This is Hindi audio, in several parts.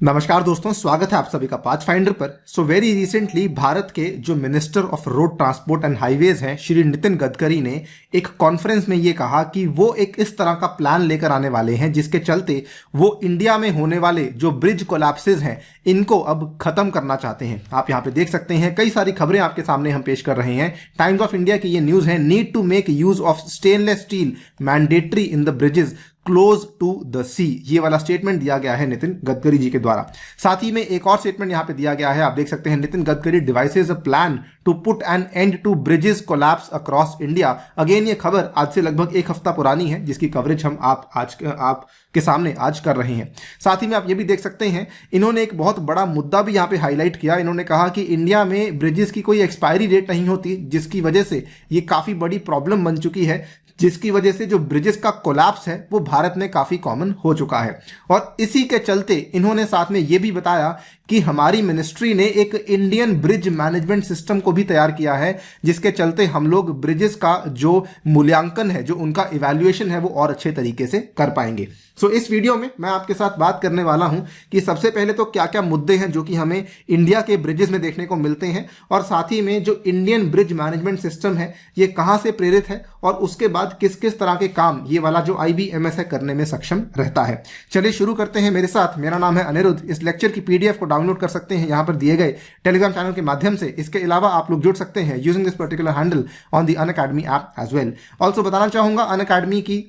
नमस्कार दोस्तों, स्वागत है आप सभी का पाथफाइंडर पर। सो वेरी रिसेंटली भारत के जो minister of road transport and highways हैं श्री नितिन गडकरी ने एक कॉन्फ्रेंस में ये कहा कि वो एक इस तरह का प्लान लेकर आने वाले हैं जिसके चलते वो इंडिया में होने वाले जो ब्रिज कोलैप्सेस हैं इनको अब खत्म करना चाहते हैं। आप यहाँ पे देख सकते हैं कई सारी खबरें आपके सामने हम पेश कर रहे हैं। टाइम्स ऑफ इंडिया की ये न्यूज है, need to make use of stainless steel mandatory in the bridges close to the sea. ये वाला स्टेटमेंट दिया गया है नितिन गडकरी जी के द्वारा। साथ ही में एक और स्टेटमेंट यहां पे दिया गया है, आप देख सकते हैं, Nitin Gadkari devises a plan to put an end to bridges collapse across India. Again ये खबर आज से लगभग एक हफ्ता पुरानी है जिसकी कवरेज हम आपके सामने आज कर रहे हैं। साथ ही में आप ये भी देख सकते हैं इन्होंने एक बहुत बड़ा मुद्दा भी यहाँ पे हाईलाइट किया। इन्होंने कहा कि इंडिया में ब्रिजेस की कोई एक्सपायरी डेट नहीं होती, जिसकी वजह से ये काफी बड़ी प्रॉब्लम बन चुकी है, जिसकी वजह से जो ब्रिजेस का कोलैप्स है वो भारत में काफी कॉमन हो चुका है। और इसी के चलते इन्होंने साथ में ये भी बताया कि हमारी मिनिस्ट्री ने एक इंडियन ब्रिज मैनेजमेंट सिस्टम को भी तैयार किया है, जिसके चलते हम लोग ब्रिजेस का जो मूल्यांकन है, जो उनका इवैल्यूएशन है, वो और अच्छे तरीके से कर पाएंगे। सो इस वीडियो में मैं आपके साथ बात करने वाला हूं कि सबसे पहले तो क्या क्या मुद्दे हैं जो कि हमें इंडिया के ब्रिजेस में देखने को मिलते हैं, और साथ ही में जो इंडियन ब्रिज मैनेजमेंट सिस्टम है ये कहां से प्रेरित है, और उसके बाद किस किस तरह के काम ये वाला जो IBMS है करने में सक्षम रहता है। चलिए शुरू करते हैं मेरे साथ। मेरा नाम है अनिरुद्ध। इस लेक्चर की PDF को डाउनलोड कर सकते हैं यहाँ पर दिए गए टेलीग्राम चैनल के माध्यम से। इसके अलावा आप लोग जुड़ सकते हैं using this particular handle on the Unacademy app as well. Also बताना चाहूंगा अनअकैडमी की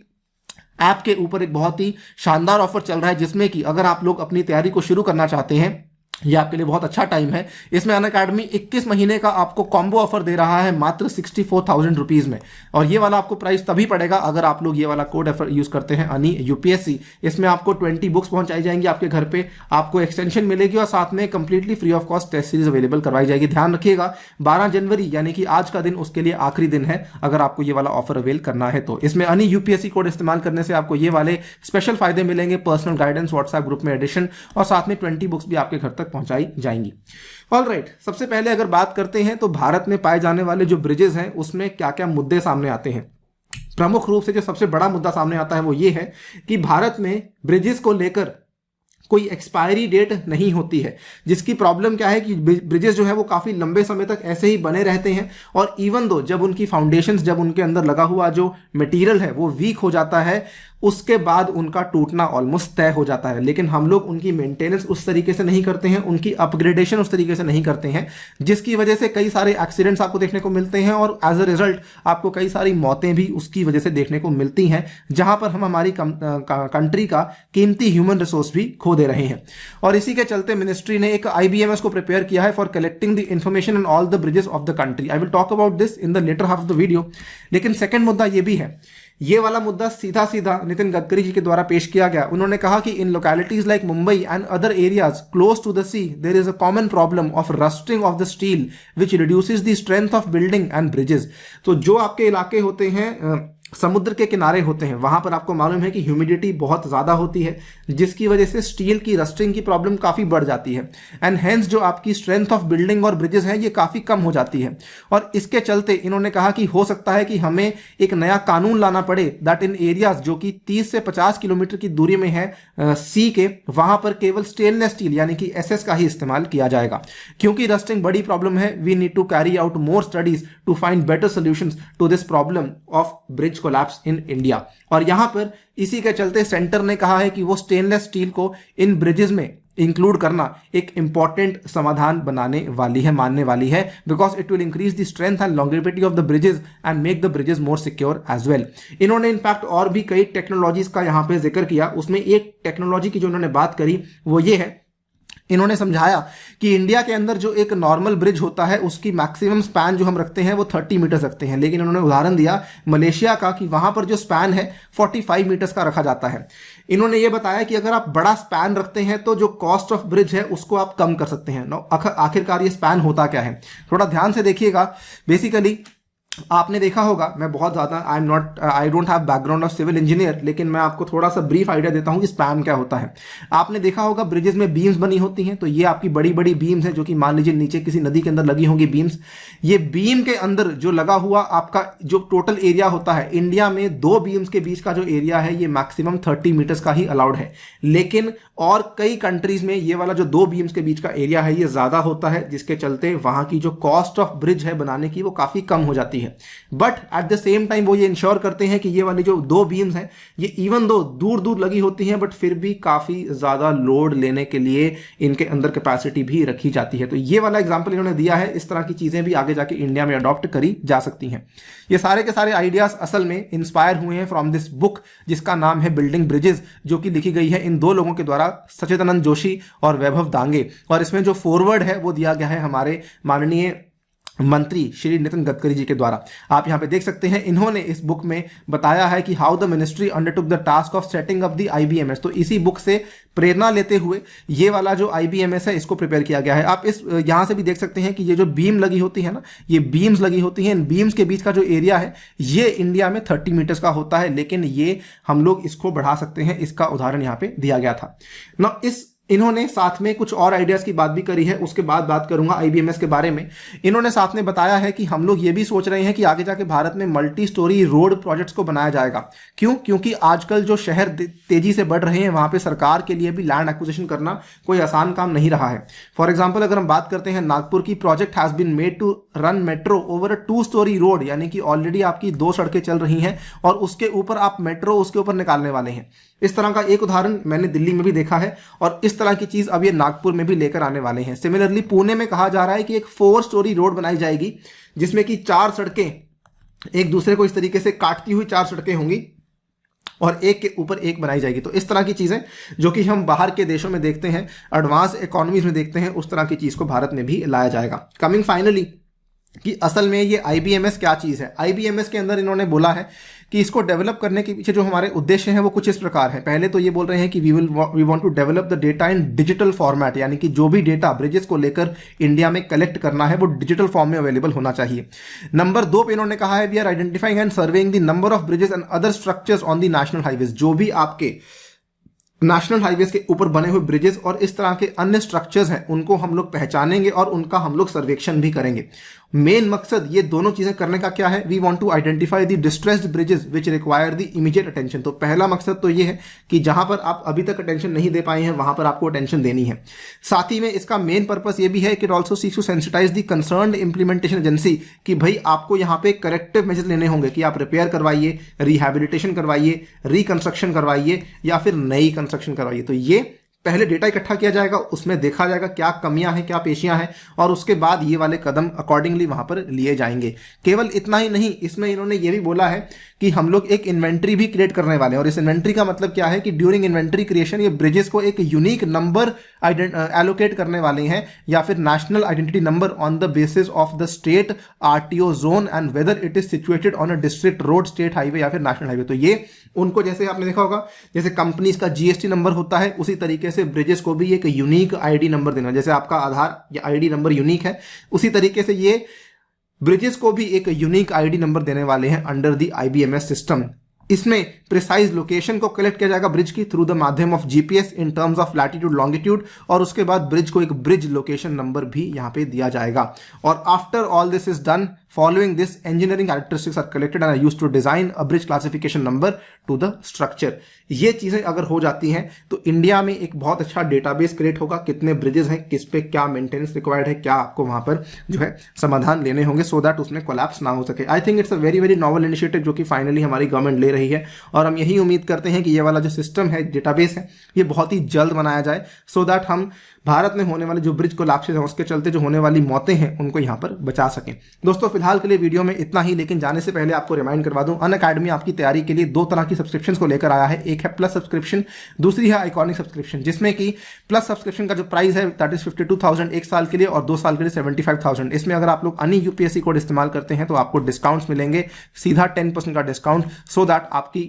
ऐप के ऊपर एक बहुत ही शानदार ऑफर चल रहा है, जिसमें कि अगर आप लोग अपनी तैयारी को शुरू करना चाहते हैं, ये आपके लिए बहुत अच्छा टाइम है। इसमें अनअकैडमी 21 महीने का आपको कॉम्बो ऑफर दे रहा है मात्र 64,000 रुपीज में, और ये वाला आपको प्राइस तभी पड़ेगा अगर आप लोग ये वाला कोड यूज करते हैं अनि UPSC। इसमें आपको 20 बुक्स पहुंचाई जाएंगी आपके घर पे, आपको एक्सटेंशन मिलेगी और साथ में completely free of cost test series available करवाई जाएगी। ध्यान रखिएगा 12 जनवरी यानी कि आज का दिन उसके लिए आखिरी दिन है अगर आपको ये वाला ऑफर अवेल करना है तो। इसमें अनि UPSC कोड इस्तेमाल करने से आपको ये वाले स्पेशल फायदे मिलेंगे, पर्सनल गाइडेंस, व्हाट्सएप ग्रुप में एडिशन, और साथ में 20 बुक्स भी आपके घर तक पहुंचाई जाएंगी। ऑलराइट, सबसे पहले अगर बात करते हैं तो भारत में पाए जाने वाले जो ब्रिजेस हैं उसमें क्या क्या मुद्दे सामने आते हैं। प्रमुख रूप से जो सबसे बड़ा मुद्दा सामने आता है वो ये है कि भारत में ब्रिजेस को लेकर कोई एक्सपायरी डेट नहीं होती है, जिसकी प्रॉब्लम क्या है कि ब्रिजेस जो है वो काफी लंबे समय तक ऐसे ही बने रहते हैं, और इवन दो जब उनकी फाउंडेशंस, जब उनके अंदर लगा हुआ जो मटेरियल है वो वीक हो जाता है, उसके बाद उनका टूटना ऑलमोस्ट तय हो जाता है। लेकिन हम लोग उनकी मेंटेनेंस उस तरीके से नहीं करते हैं, उनकी अपग्रेडेशन उस तरीके से नहीं करते हैं, जिसकी वजह से कई सारे एक्सीडेंट्स आपको देखने को मिलते हैं, और एज अ रिजल्ट आपको कई सारी मौतें भी उसकी वजह से देखने को मिलती हैं, जहां पर हम हमारी कंट्री का कीमती ह्यूमन रिसोर्स भी खो दे रहे हैं। और इसी के चलते मिनिस्ट्री ने एक IBMS को प्रिपेयर किया है for collecting the information on all the bridges of the country. I will talk about this in the latter half of the video. लेकिन सेकंड मुद्दा ये भी है, ये वाला मुद्दा सीधा सीधा नितिन गडकरी जी के द्वारा पेश किया गया। उन्होंने कहा कि in localities like Mumbai and other areas close to the sea there is a common problem of rusting of the steel which reduces the strength of building and bridges. तो जो आपके इलाके होते हैं समुद्र के किनारे होते हैं, वहां पर आपको मालूम है कि ह्यूमिडिटी बहुत ज्यादा होती है, जिसकी वजह से स्टील की रस्टिंग की प्रॉब्लम काफी बढ़ जाती है, एंड हेंस जो आपकी स्ट्रेंथ ऑफ बिल्डिंग और ब्रिजेस है ये काफी कम हो जाती है। और इसके चलते इन्होंने कहा कि हो सकता है कि हमें एक नया कानून लाना पड़े दैट इन एरियाज जो कि 30 से 50 किलोमीटर की दूरी में है सी के, वहां पर केवल स्टेनलेस स्टील यानी कि SS का ही इस्तेमाल किया जाएगा। क्योंकि रस्टिंग बड़ी प्रॉब्लम है, we need to carry out more studies to find better solutions to this problem of bridge collapse in India. और यहां पर इसी के चलते सेंटर ने कहा है कि वो स्टेनलेस स्टील को इन ब्रिजेस में इंक्लूड करना एक इंपॉर्टेंट समाधान मानने वाली है, because it will increase the strength and longevity of the bridges and make the bridges more secure as well. इन्होंने इनफैक्ट और भी कई टेक्नोलॉजीज का यहां पे जिक्र किया। उसमें एक टेक्नोलॉजी की जो उन्होंने बात करी वो ये है, इन्होंने समझाया कि इंडिया के अंदर जो एक नॉर्मल ब्रिज होता है उसकी मैक्सिमम स्पैन जो हम रखते हैं वो 30 मीटर रखते हैं, लेकिन उन्होंने उदाहरण दिया मलेशिया का कि वहां पर जो स्पैन है 45 मीटर्स का रखा जाता है। इन्होंने ये बताया कि अगर आप बड़ा स्पैन रखते हैं तो जो कॉस्ट ऑफ ब्रिज है उसको आप कम कर सकते हैं। आखिरकार ये स्पैन होता क्या है, थोड़ा ध्यान से देखिएगा। बेसिकली आपने देखा होगा, मैं बहुत ज़्यादा I don't have background of civil engineer, लेकिन मैं आपको थोड़ा सा ब्रीफ आइडिया देता हूं कि स्पैन क्या होता है। आपने देखा होगा ब्रिजेस में बीम्स बनी होती हैं, तो ये आपकी बड़ी बड़ी बीम्स हैं जो कि मान लीजिए नीचे किसी नदी के अंदर लगी होंगी बीम्स। ये बीम के अंदर जो लगा हुआ आपका जो टोटल एरिया होता है, इंडिया में दो बीम्स के बीच का जो एरिया है ये मैक्सिमम 30 मीटर्स का ही अलाउड है, लेकिन और कई कंट्रीज में ये वाला जो दो बीम्स के बीच का एरिया है ये ज्यादा होता है, जिसके चलते वहां की जो कॉस्ट ऑफ ब्रिज है बनाने की वो काफी कम हो जाती है। But at the same time वो ये इंश्योर करते हैं कि ये वाली जो दो बीम्स हैं ये इवन दो दूर दूर लगी होती हैं बट फिर भी काफी ज्यादा लोड लेने के लिए इनके अंदर कैपेसिटी भी रखी जाती है। तो ये वाला एग्जांपल इन्होंने दिया है, इस तरह की चीजें भी आगे जाके इंडिया में अडॉप्ट करी जा सकती हैं। ये सारे के सारे आइडियाज असल में इंस्पायर हुए हैं फ्रॉम दिस बुक जिसका नाम है बिल्डिंग ब्रिजेस, जो कि लिखी गई है इन दो लोगों के द्वारा, सच्चिदानंद जोशी और वैभव दांगे। और इसमें जो फॉरवर्ड है वो दिया गया है हमारे माननीय मंत्री श्री नितिन गडकरी जी के द्वारा। आप यहां पे देख सकते हैं, इन्होंने इस बुक में बताया है कि how the ministry undertook the task of setting up the IBMS. तो इसी बुक से प्रेरणा लेते हुए ये वाला जो आईबीएमएस है इसको प्रिपेयर किया गया है। आप इस यहां से भी देख सकते हैं कि ये जो बीम लगी होती है ना, ये बीम्स लगी होती हैं, इन बीम्स के बीच का जो एरिया है ये इंडिया में 30 मीटर्स का होता है, लेकिन ये हम लोग इसको बढ़ा सकते हैं। इसका उदाहरण यहां पे दिया गया था ना। इन्होंने साथ में कुछ और आइडियाज की बात भी करी है, उसके बाद बात करूंगा आईबीएमएस के बारे में। इन्होंने साथ में बताया है कि हम लोग ये भी सोच रहे हैं कि आगे जाके भारत में मल्टी स्टोरी रोड प्रोजेक्ट्स को बनाया जाएगा। क्यों? क्योंकि आजकल जो शहर तेजी से बढ़ रहे हैं वहां पे सरकार के लिए भी लैंड एक्विजिशन करना कोई आसान काम नहीं रहा है। फॉर एग्जाम्पल अगर हम बात करते हैं नागपुर की, project has been made to run metro over a 2 storey road, यानी कि ऑलरेडी आपकी 2 सड़कें चल रही हैं और उसके ऊपर आप मेट्रो उसके ऊपर निकालने वाले हैं। इस तरह का एक उदाहरण मैंने दिल्ली में भी देखा है और इस तरह की चीज अब ये नागपुर में भी लेकर आने वाले हैं। सिमिलरली पुणे में कहा जा रहा है कि एक 4 स्टोरी रोड बनाई जाएगी जिसमें कि 4 सड़कें एक दूसरे को इस तरीके से काटती हुई 4 सड़कें होंगी और एक के ऊपर एक बनाई जाएगी। तो इस तरह की चीजें जो कि हम बाहर के देशों में देखते हैं, एडवांस इकोनॉमीज में देखते हैं, उस तरह की चीज को भारत में भी लाया जाएगा। कमिंग फाइनली कि असल में ये आईबीएमएस क्या चीज है। आईबीएमएस के अंदर इन्होंने बोला है कि इसको डेवलप करने के पीछे जो हमारे उद्देश्य हैं वो कुछ इस प्रकार है। पहले तो ये बोल रहे हैं कि we want to develop the data in digital format, यानी कि जो भी डेटा ब्रिजेस को लेकर इंडिया में कलेक्ट करना है वो डिजिटल फॉर्म में अवेलेबल होना चाहिए। नंबर 2 पे इन्होंने कहा है we are identifying and surveying the number of bridges and other structures on the national highways. जो भी आपके नेशनल हाईवेज के ऊपर बने हुए ब्रिजेस और इस तरह के अन्य स्ट्रक्चर्स हैं उनको हम लोग पहचानेंगे और उनका हम लोग सर्वेक्षण भी करेंगे। मेन मकसद ये दोनों चीजें करने का क्या है? We want to identify the distressed bridges which require the immediate attention. तो पहला मकसद तो ये है कि जहां पर आप अभी तक अटेंशन नहीं दे पाए हैं वहां पर आपको अटेंशन देनी है। साथ ही में इसका मेन पर्पस ये भी है कि it also seeks to sensitize the concerned implementation agency कि भाई आपको यहाँ पे करेक्टिव मेजर लेने होंगे कि आप रिपेयर करवाइए, रिहैबिलिटेशन करवाइए, रिकंस्ट्रक्शन करवाइए या फिर नई कंस्ट्रक्शन करवाइए। तो ये पहले डेटा इकट्ठा किया जाएगा, उसमें देखा जाएगा क्या कमियां हैं, क्या पेशियां हैं और उसके बाद ये वाले कदम अकॉर्डिंगली वहां पर लिए जाएंगे। केवल इतना ही नहीं, इसमें इन्होंने ये भी बोला है कि हम लोग एक इन्वेंट्री भी क्रिएट करने वाले हैं। और इस इन्वेंट्री का मतलब क्या है कि ड्यूरिंग इन्वेंट्री क्रिएशन ये ब्रिजेस को एक यूनिक नंबर एलोकेट करने वाले हैं या फिर national identity number on the basis of the state RTO zone and whether it is situated on a district road, state highway या फिर नेशनल हाईवे। तो ये उनको, जैसे आपने देखा होगा जैसे कंपनीज का जीएसटी नंबर होता है, उसी तरीके से ब्रिजेस को भी एक यूनिक आईडी नंबर देना। जैसे आपका आधार या आईडी नंबर यूनिक है, उसी तरीके से ये ब्रिजेस को भी एक यूनिक आईडी नंबर देने वाले हैं अंडर द आईबीएमएस सिस्टम। इसमें प्रिसाइज लोकेशन को कलेक्ट किया जाएगा ब्रिज की थ्रू द माध्यम of GPS in terms of latitude longitude और उसके बाद ब्रिज को एक ब्रिज लोकेशन नंबर भी यहां पे दिया जाएगा। और after all this is done, following this engineering characteristics are collected and are used to design a bridge classification number to the structure। ये चीजें अगर हो जाती हैं तो इंडिया में एक बहुत अच्छा डेटाबेस क्रिएट होगा, कितने ब्रिजेस हैं, किस पे क्या मेंटेनेंस रिक्वायर्ड है, क्या आपको वहां पर जो है समाधान लेने होंगे सो दैट उसमें कोलैप्स ना हो सके। I think it's a very very novel initiative जो कि फाइनली हमारी गवर्नमेंट ले रही है और हम यही उम्मीद करते हैं कि ये वाला जो सिस्टम है, डेटाबेस है, ये बहुत ही जल्द बनाया जाए सो दैट हम भारत में होने वाले जो ब्रिज कोलैप्सेस हैं उसके चलते जो होने वाली मौतें हैं उनको यहां पर बचा सकें। दोस्तों फिलहाल के लिए वीडियो में इतना ही, लेकिन जाने से पहले आपको रिमाइंड करवा दूं, अनअकैडमी आपकी तैयारी के लिए 2 तरह की सब्सक्रिप्शंस को लेकर आया है। एक है प्लस सब्सक्रिप्शन, दूसरी है आइकॉनिक सब्सक्रिप्शन, जिसमें कि प्लस सब्सक्रिप्शन का जो प्राइस है दैट इज 52,000 1 साल के लिए और 2 साल के लिए 75,000। इसमें अगर आप लोग अन्य यूपीएससी कोड इस्तेमाल करते हैं तो आपको डिस्काउंट्स मिलेंगे, सीधा 10% का डिस्काउंट, सो दैट आपकी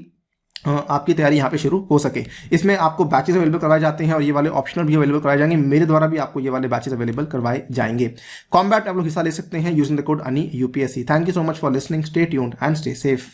आपकी तैयारी यहाँ पे शुरू हो सके। इसमें आपको बैचेस अवेलेबल करवाए जाते हैं और ये वाले ऑप्शनल भी अवेलेबल करवाए जाएंगे। मेरे द्वारा भी आपको ये वाले बैचेस अवेलेबल करवाए जाएंगे। कॉम्बैट आप लोग हिस्सा ले सकते हैं using the code ANI UPSC। Thank you so much for listening. Stay tuned and stay safe.